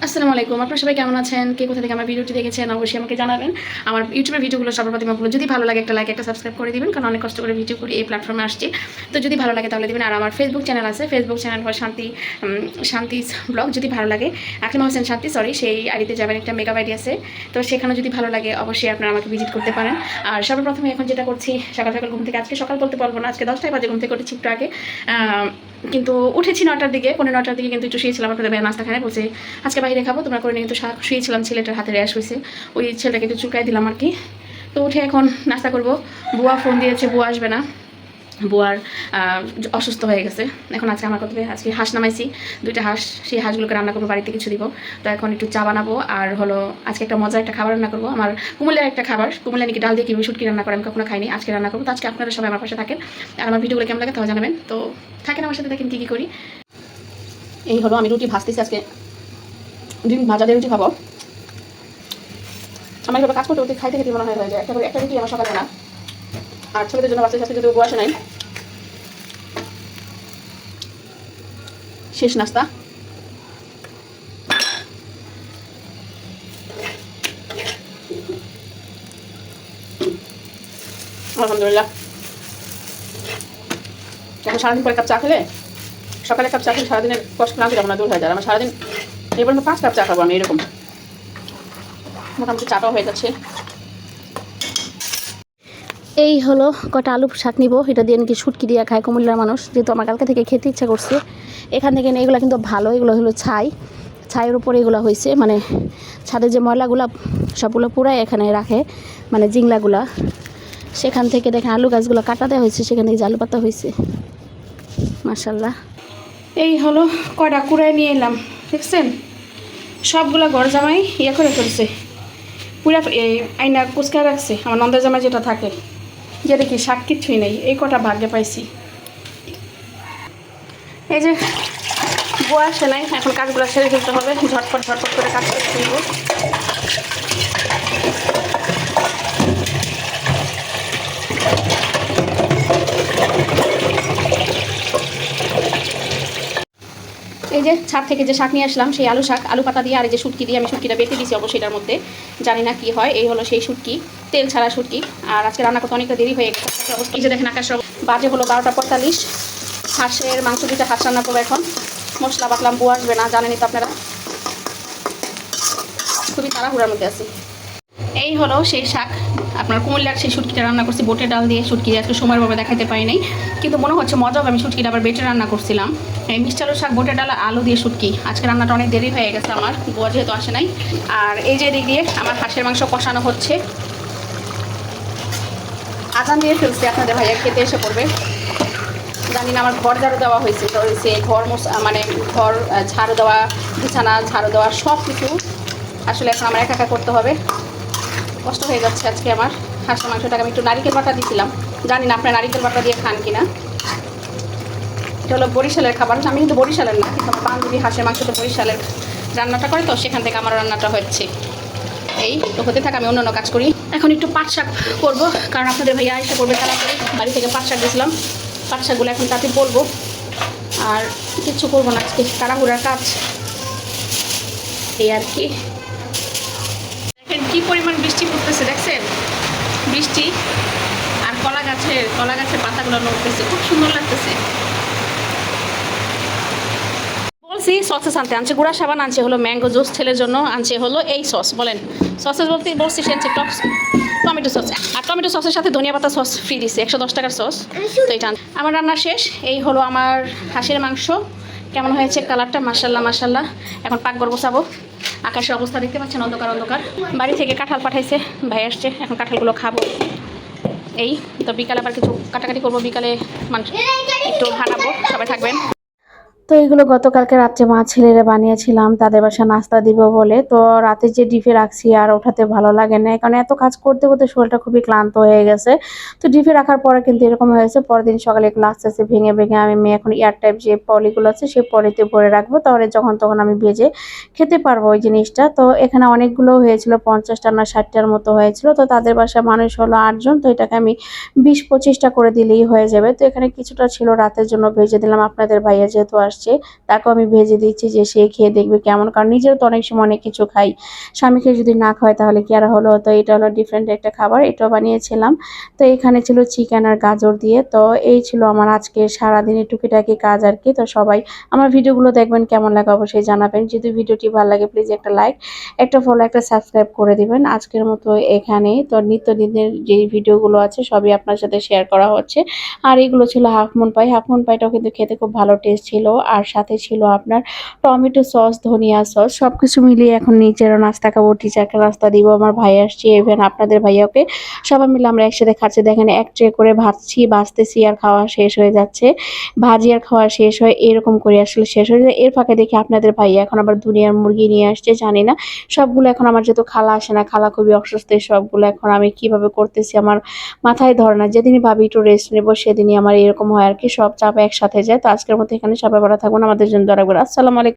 আসসালামু আলাইকুম। আপনারা সবাই কেমন আছেন? কে কোথা থেকে আমার ভিডিওটি দেখেছেন অবশ্যই আমাকে জানাবেন। আমার ইউটিউবের ভিডিওগুলো সর্বপ্রথম আপলোড যদি ভালো লাগে একটা লাইক একটা সাবস্ক্রাইব করে দিবেন, কারণ অনেক কষ্ট করে ভিডিও করি এই প্ল্যাটফর্মে আসছি। তো যদি ভালো লাগে তাহলে দিবেন। আর আমার ফেসবুক চ্যানেল আছে, ফেসবুক চ্যানেল হল শান্তিস ব্লগ। যদি ভালো লাগে আকলিমা হোসেন শান্তি, সেই আইডিতে যাবেন, একটা মেকআপ আইডি আছে। তো সেখানে যদি ভালো লাগে অবশ্যই আপনারা আমাকে ভিজিট করতে পারেন। আর সর্বপ্রথমে এখন যেটা করছি, সকাল সকাল ঘুম থেকে, আজকে সকাল বলতে পারবো না, আজকে 10টায় বাজে ঘুম থেকে উঠেছি একটু আগে। কিন্তু উঠেছি 9টার দিকে, 9:15 দিকে, কিন্তু একটু শুয়েছিলাম। আপনাদের ভাই নাস্তা খায় বলছে আজকে বাইরে খাবো, তোমরা করে নিয়ে, কিন্তু শুয়েছিলাম, ছেলেটার হাতে র্যাশ হয়েছে, ওই ছেলেটাকে একটু চুলকাই দিলাম আর কি। তো উঠে এখন নাস্তা করব। বুয়া ফোন দিয়েছে, বুয়া আসবে না, বুয়ার অসুস্থ হয়ে গেছে। এখন আজকে আমার করতে, আজকে হাঁস নামাইছি, 2টা হাঁস, সেই হাঁসগুলোকে রান্না করবো, বাড়িতে কিছু দিব। তো এখন একটু চা বানাবো, আর হলো আজকে একটা মজার একটা খাবার রান্না করবো, আমার কুমিল্লার একটা খাবার, কুমিল্লা নাকি ডাল দিয়ে কিভাবে শুটকি রান্না করে আমি কখনো খাইনি, আজকে রান্না করবো। তো আজকে আপনারা সবাই আমার পাশে থাকেন, আর আমার ভিডিওগুলো কেমন লাগে তাও জানাবেন। তো থাকেন আমার সাথে, দেখেন কী কী করি। এই হলো আমি রুটি ভাজতেছি, আজকে ডিম ভাজা দিয়ে রুটি খাবো। আমার এভাবে কাজ করতে করতে খাইতে খেতে মনে হয়ে যায়, একটা রুটি আমার সকালে না। আর ছেলেদের জন্য বাচ্চা যদি বসে নাই, শেষ নাস্তা। আলহামদুলিল্লাহ। এখন সারাদিন পরে কাপ চা খেলে, সকালে কাপ চা খেলে সারাদিনের কষ্ট ক্লান্তি যাবো না, দূর হয়ে যায়। আমার সারাদিন এই পর্যন্ত 5 কাপ চা খাবো আমি, এরকম মোটামুটি চাটাও হয়ে যাচ্ছে। এই হলো কটা আলু শাক নিব, এটা দিয়ে নাকি শুটকি দিয়ে খায় কুমিল্লার মানুষ, যেহেতু আমার কালকে থেকে খেতে ইচ্ছা করছে। এখান থেকে নিয়ে এগুলো কিন্তু ভালো, এগুলো হলো ছাইয়ের উপরে এগুলো হয়েছে, মানে ছাদের যে ময়লাগুলো সবগুলো পুরাই এখানে রাখে, মানে জিংলাগুলা। সেখান থেকে দেখেন আলু গাছগুলো কাটা দেওয়া হয়েছে, সেখান থেকে যে আলু পাতা হয়েছে, মাশাল্লাহ। এই হলো কয়টা কুড়াই নিয়ে এলাম, দেখছেন সবগুলো ঘর জামাই ইয়ে করে ফেলছে, পুরা আইনা কুচকা রাখছে। আমার নন্দের জামাই যেটা থাকে, যে দেখি শাক কিচ্ছুই নেই, এই কটা ভাগ্যে পাইছি। এই যে বউ আসে নাই, এখন কাজগুলো সেরে ফেলতে হবে, ঝটপট করে কাজ করে ফেলবো। এই যে ছাদ থেকে যে শাক নিয়ে আসলাম, সেই আলু শাক, আলু পাতা দিয়ে, আর এই যে শুটকি দিয়ে, আমি শুটকিটা বেটে দিয়েছি অবশ্যই এটার মধ্যে, জানি না কি হয়। এই হলো সেই শুটকি, তেল ছাড়া শুটকি। আর আজকে রান্না করতে অনেকটা দেরি হয়ে গেছে অবস্থা। এই যে দেখেন আকাশ বাজে হলো 12টা 45, হাঁসের মাংস দিতে হাঁস রান্না করবো এখন। মশলা বাটলাম, বউ আসবে না, জানেনই তো আপনারা, খুবই তাড়াহুড়ার মধ্যে আছি। এই হলো সেই শাক, আপনার কুমিল্লার সেই শুটকিটা রান্না করছি বোটের ডাল দিয়ে, শুটকি আজকে সময়ের ভাবে দেখাতে পারি নাই, কিন্তু মনে হচ্ছে মজা হবে। আমি শুটকিটা আবার বেটে রান্না করছিলাম, এই মিষ্টি আলু শাক, বোটের ডাল, আলু দিয়ে শুটকি। আজকে রান্নাটা অনেক দেরি হয়ে গেছে আমার, বুয়া যেহেতু আসে নাই। আর এই যে দিক দিয়ে আমার হাঁসের মাংস কষানো হচ্ছে, আজান দিয়ে ফেলছে, আপনাদের ভাইয়া খেতে এসে পড়বে। জানি না, আমার ঘর ঝাড়ু দেওয়া হয়েছে, ঘর মানে ঘর ঝাড়ু দেওয়া, বিছানা ঝাড়ু দেওয়া, সব কিছু আসলে এখন আমার একা করতে হবে, কষ্ট হয়ে যাচ্ছে আজকে আমার। হাঁসের মাংসটাকে আমি একটু নারিকেল বাটা দিয়েছিলাম, জানি না আপনার নারিকেল বাটা দিয়ে খান কিনা। এটা হলো বরিশালের খাবার, আমি কিন্তু বরিশালের না, কিন্তু আমার বান্ধবী হাঁসের মাংসটা বরিশালের রান্নাটা করে, তো সেখান থেকে আমার রান্নাটা হচ্ছে। এই তো হতে থাকে, আমি অন্য কাজ করি। এখন একটু পাট শাক করবো, কারণ আপনাদের ভাইয়া এসে করবে তাড়াতাড়ি, বাড়ি থেকে পাট শাক দিয়েছিলাম, পাট শাকগুলো এখন তাতে বলবো। আর কিচ্ছু করবো না আজকে, তাড়াহুড়ার কাজ এই আর কি। দেখেন কি পরিমাণ বৃষ্টি পড়তেছে, দেখছেন বৃষ্টি, আর কলা গাছের পাতাগুলো নড়তেছে, খুব সুন্দর লাগতেছে। বলছি সসেস আনছে, গুঁড়া সাবান আনছে, হলো ম্যাঙ্গো জুস, ছেলের জন্য আনছে হলো এই সস, বলেন সসেস বলছি সে আনছে টমেটো সস, আর টমেটো সসের সাথে ধনিয়া পাতা সস ফ্রি দিছে, 110 টাকার সস। তো এটা আমার রান্না শেষ। এই হলো আমার হাঁসের মাংস, কেমন হয়েছে কালারটা, মাশাল্লাহ। এখন পাকঘর গোছাবো, আকাশের অবস্থা দেখতে পাচ্ছেন, অন্ধকার। বাড়ি থেকে কাঁঠাল পাঠাইছে, ভাই আসছে, এখন কাঁঠালগুলো খাবো। এই তো বিকালে আবার কিছু কাটাকাটি করবো, বিকালে মাংস একটু বানাবো, সবাই থাকবেন। তো এগুলো গতকালকে রাত্রে মা ছেলেরা বানিয়েছিলাম, তাদের বাসা নাস্তা দিব বলে। তো রাতে যে ডিপে রাখছি আর ওঠাতে ভালো লাগে না, কারণ এত কাজ করতে করতে শরীরটা খুবই ক্লান্ত হয়ে গেছে। তো ডিপে রাখার পরে কিন্তু এরকম হয়েছে, পরের দিন সকালে এগুলো আস্তে আস্তে ভেঙে আমি এখন এয়ার টাইপ যে পলিগুলো আছে সেই পলিতে ভরে রাখবো, তাহলে যখন তখন আমি ভেজে খেতে পারবো ওই জিনিসটা। তো এখানে অনেকগুলো হয়েছিল, 50টা না 60টার মতো হয়েছিল। তো তাদের বাসায় মানুষ হলো 8 জন, তো এটাকে আমি 20-25টা করে দিলেই হয়ে যাবে। তো এখানে কিছুটা ছিল রাতের জন্য ভেজে দিলাম, আপনাদের ভাইয়া যেহেতু আসছে আসছে, তাকেও আমি ভেজে দিচ্ছি যে সে খেয়ে দেখবে কেমন, কারণ নিজেও তো অনেক সময় অনেক কিছু খাই, স্বামীকে যদি না খাওয়াই তাহলে কি আর হলো। তো এটা হলো ডিফারেন্ট একটা খাবার, এটাও বানিয়েছিলাম। তো এখানে ছিল চিকেন আর গাজর দিয়ে। তো এই ছিল আমার আজকে সারাদিনের টুকিটাকি কাজ আর কি। তো সবাই আমার ভিডিওগুলো দেখবেন, কেমন লাগে অবশ্যই জানাবেন। যদি ভিডিওটি ভালো লাগে প্লিজ একটা লাইক, একটা ফলো, একটা সাবস্ক্রাইব করে দিবেন। আজকের মতো এখানেই। তো নিত্যদিনের যেই ভিডিওগুলো আছে সবই আপনার সাথে শেয়ার করা হচ্ছে। আর এগুলো ছিল হাফ মুন পাই। হাফ মুন পাইটাও কিন্তু খেতে খুব ভালো টেস্ট ছিল। আর সাথে ছিল আপনার টমেটো সস, ধনিয়া সস, সবকিছু মিলিয়ে এখন নিচেরও নাস্তা খাবো, টিচারকে নাস্তা দিব, আমার ভাই আসছে, ইভেন আপনাদের ভাইয়াকে, সবাই মিলে আমরা একসাথে খাচ্ছি। দেখেন এক ট্রে করে বাঁচতেছি আর খাওয়া শেষ হয়ে যাচ্ছে। ভাজি আর খাওয়া শেষ হয় এরকম করে আসলে শেষ হয়ে যায়। এর ফাঁকে দেখি আপনাদের ভাইয়া এখন আবার দুনিয়ার মুরগি নিয়ে আসছে, জানি না সবগুলো এখন আমার যেহেতু খালা আসে না, খালা খুবই অসুস্থ, এই সবগুলো এখন আমি কিভাবে করতেছি আমার মাথায় ধরে না। যেদিনই ভাবি একটু রেস্ট নেবো সেদিনই আমার এরকম হয় আর কি, সব চাপ একসাথে যায়। তো আজকের মতো এখানে, সবাই ভালো থাকুন, আমাদের জন্য দোয়া রাখবেন। আসসালামু আলাইকুম।